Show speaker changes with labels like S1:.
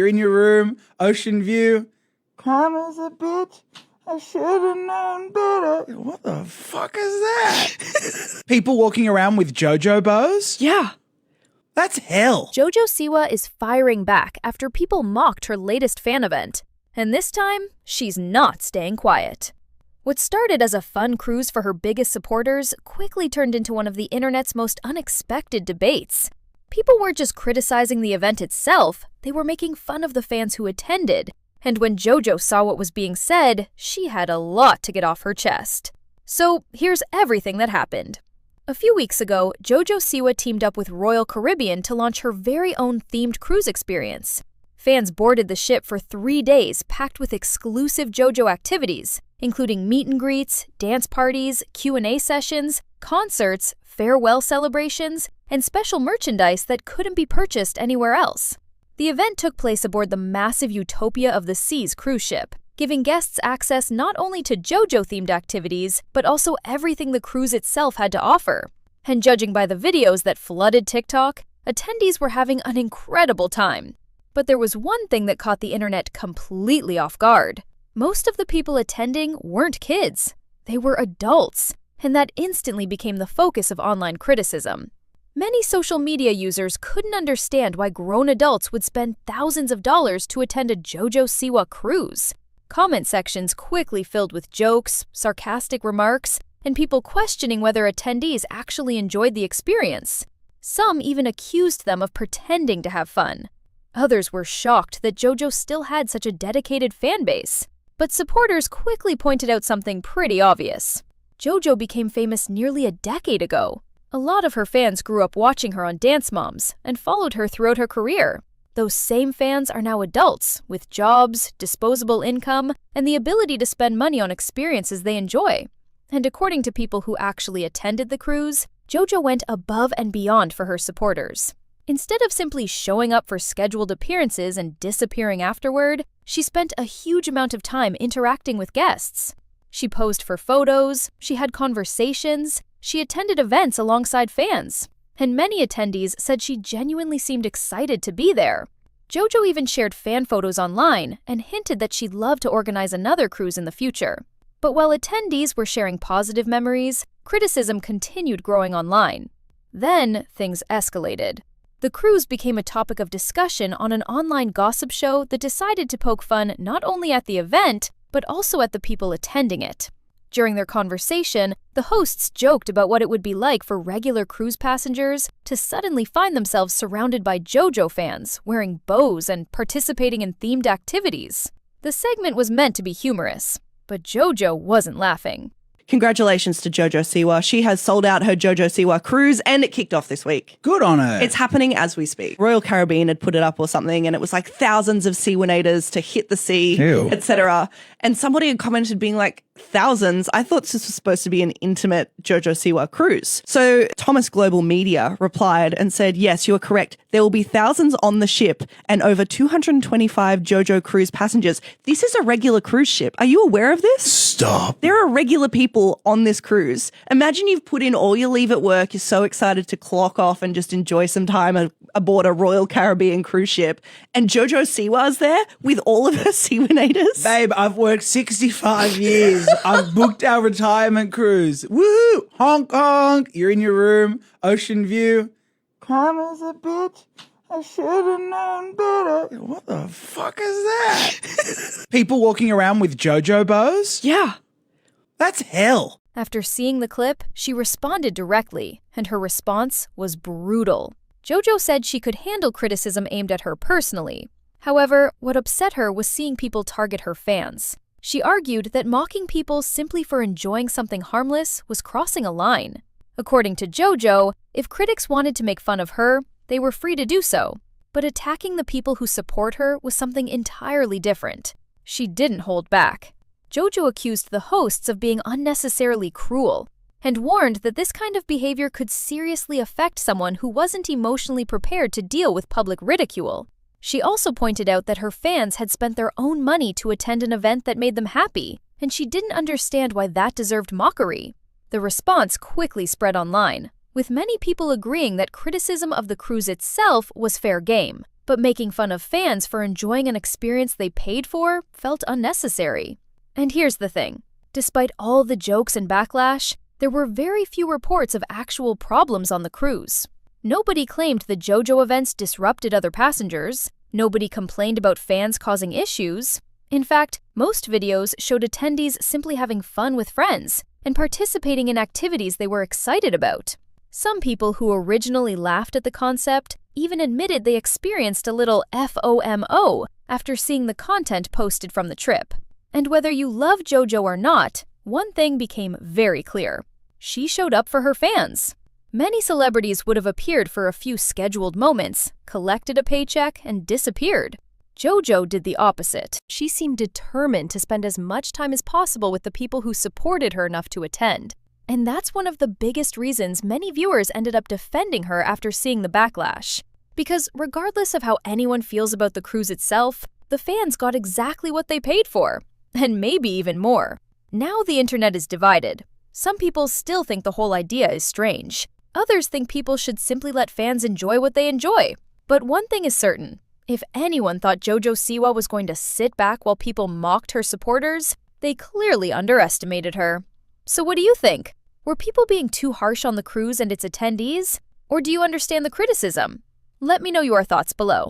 S1: You're in your room, ocean view. Karma's a bitch. I should have known better. What the fuck is that? People walking around with JoJo bows?
S2: Yeah.
S1: That's hell.
S3: JoJo Siwa is firing back after people mocked her latest fan event. And this time, she's not staying quiet. What started as a fun cruise for her biggest supporters quickly turned into one of the internet's most unexpected debates. People weren't just criticizing the event itself, they were making fun of the fans who attended. And when JoJo saw what was being said, she had a lot to get off her chest. So here's everything that happened. A few weeks ago, JoJo Siwa teamed up with Royal Caribbean to launch her very own themed cruise experience. Fans boarded the ship for 3 days packed with exclusive JoJo activities, including meet and greets, dance parties, Q&A sessions, concerts, farewell celebrations, and special merchandise that couldn't be purchased anywhere else. The event took place aboard the massive Utopia of the Seas cruise ship, giving guests access not only to JoJo-themed activities, but also everything the cruise itself had to offer. And judging by the videos that flooded TikTok, attendees were having an incredible time. But there was one thing that caught the internet completely off guard. Most of the people attending weren't kids. They were adults, and that instantly became the focus of online criticism. Many social media users couldn't understand why grown adults would spend thousands of dollars to attend a JoJo Siwa Cruise. Comment sections quickly filled with jokes, sarcastic remarks, and people questioning whether attendees actually enjoyed the experience. Some even accused them of pretending to have fun. Others were shocked that JoJo still had such a dedicated fan base. But supporters quickly pointed out something pretty obvious. JoJo became famous nearly a decade ago. A lot of her fans grew up watching her on Dance Moms and followed her throughout her career. Those same fans are now adults with jobs, disposable income, and the ability to spend money on experiences they enjoy. And according to people who actually attended the cruise, JoJo went above and beyond for her supporters. Instead of simply showing up for scheduled appearances and disappearing afterward, she spent a huge amount of time interacting with guests. She posed for photos, she had conversations, she attended events alongside fans, and many attendees said she genuinely seemed excited to be there. JoJo even shared fan photos online and hinted that she'd love to organize another cruise in the future. But while attendees were sharing positive memories, criticism continued growing online. Then, things escalated. The cruise became a topic of discussion on an online gossip show that decided to poke fun not only at the event, but also at the people attending it. During their conversation, the hosts joked about what it would be like for regular cruise passengers to suddenly find themselves surrounded by JoJo fans, wearing bows and participating in themed activities. The segment was meant to be humorous, but JoJo wasn't laughing.
S2: Congratulations to JoJo Siwa. She has sold out her JoJo Siwa Cruise and it kicked off this week.
S1: Good on her.
S2: It's happening as we speak. Royal Caribbean had put it up or something and it was like thousands of Siwanators to hit the sea, etc. And somebody had commented being like, thousands? I thought this was supposed to be an intimate JoJo Siwa Cruise. So Thomas Global Media replied and said, yes, you are correct. There will be thousands on the ship and over 225 JoJo Cruise passengers. This is a regular cruise ship. Are you aware of this?
S1: Stop.
S2: There are regular people on this cruise. Imagine you've put in all your leave at work. You're so excited to clock off and just enjoy some time aboard a Royal Caribbean cruise ship. And JoJo Siwa's there with all of her Siwanators.
S1: Babe, I've worked 65 years. I've booked our retirement cruise. Woo! Honk, honk. You're in your room, ocean view. Karma's a bitch. I should have known better. What the fuck is that? People walking around with JoJo bows?
S2: Yeah.
S1: That's hell.
S3: After seeing the clip, she responded directly, and her response was brutal. JoJo said she could handle criticism aimed at her personally. However, what upset her was seeing people target her fans. She argued that mocking people simply for enjoying something harmless was crossing a line. According to JoJo, if critics wanted to make fun of her, they were free to do so. But attacking the people who support her was something entirely different. She didn't hold back. JoJo accused the hosts of being unnecessarily cruel and warned that this kind of behavior could seriously affect someone who wasn't emotionally prepared to deal with public ridicule. She also pointed out that her fans had spent their own money to attend an event that made them happy, and she didn't understand why that deserved mockery. The response quickly spread online, with many people agreeing that criticism of the cruise itself was fair game, but making fun of fans for enjoying an experience they paid for felt unnecessary. And here's the thing. Despite all the jokes and backlash, there were very few reports of actual problems on the cruise. Nobody claimed the JoJo events disrupted other passengers. Nobody complained about fans causing issues. In fact, most videos showed attendees simply having fun with friends and participating in activities they were excited about. Some people who originally laughed at the concept even admitted they experienced a little FOMO after seeing the content posted from the trip. And whether you love JoJo or not, one thing became very clear. She showed up for her fans. Many celebrities would have appeared for a few scheduled moments, collected a paycheck, and disappeared. JoJo did the opposite. She seemed determined to spend as much time as possible with the people who supported her enough to attend. And that's one of the biggest reasons many viewers ended up defending her after seeing the backlash. Because regardless of how anyone feels about the cruise itself, the fans got exactly what they paid for. And maybe even more. Now the internet is divided. Some people still think the whole idea is strange. Others think people should simply let fans enjoy what they enjoy. But one thing is certain. If anyone thought JoJo Siwa was going to sit back while people mocked her supporters, they clearly underestimated her. So what do you think? Were people being too harsh on the cruise and its attendees? Or do you understand the criticism? Let me know your thoughts below.